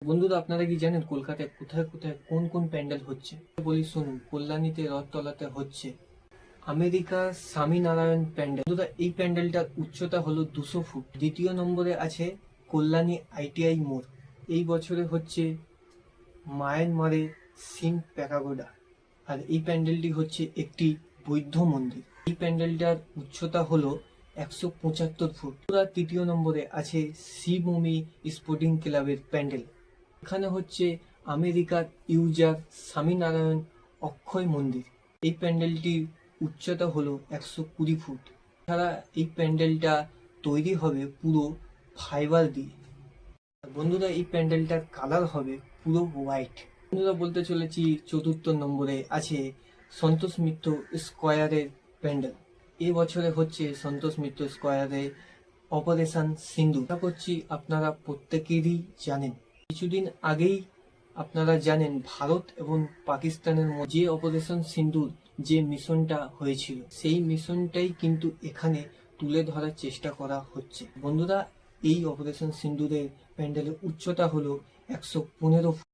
বন্ধুরা, আপনারা কি জানেন কলকাতায় কোথায় কোথায় কোন কোন প্যান্ডেল হচ্ছে? বলি শুনুন। কল্যাণীতে রথতলাতে হচ্ছে আমেরিকার স্বামীনারায়ণ প্যান্ডেল। বন্ধুরা, এই প্যান্ডেলটার উচ্চতা হলো 200 ফুট। দ্বিতীয় নম্বরে আছে কল্যাণী ITI মোড়। এই বছরে হচ্ছে মায়ানমারে সিং প্যারাগোডা। আর এই প্যান্ডেলটি হচ্ছে একটি বৌদ্ধ মন্দির। এই প্যান্ডেলটার উচ্চতা হলো 175 ফুট। তৃতীয় নম্বরে আছে শিবভূমি স্পোর্টিং ক্লাবের প্যান্ডেল। এখানে হচ্ছে আমেরিকার ইউজার স্বামীনারায়ণ অক্ষয় মন্দির। এই প্যান্ডেলটির উচ্চতা হলো 120 ফুট। এছাড়া এই প্যান্ডেলটা তৈরি হবে পুরো ফাইবার দিয়ে। বন্ধুরা, এই প্যান্ডেলটার কালার হবে পুরো হোয়াইট। বন্ধুরা, বলতে চলেছি চতুর্থ নম্বরে আছে সন্তোষ মিত্র স্কোয়ারের প্যান্ডেল। এ বছরে হচ্ছে সন্তোষ মিত্র স্কোয়ারে অপারেশন সিন্দুর। আশা করছি আপনারা প্রত্যেকেরই জানেন। কিছুদিন আগেই আপনারা জানেন ভারত এবং পাকিস্তানের মধ্যে যে অপারেশন সিন্দুর যে মিশনটা হয়েছিল, সেই মিশনটাই কিন্তু এখানে তুলে ধরার চেষ্টা করা হচ্ছে। বন্ধুরা, এই অপারেশন সিন্দুরের প্যান্ডেলের উচ্চতা হলো 115 ফুট।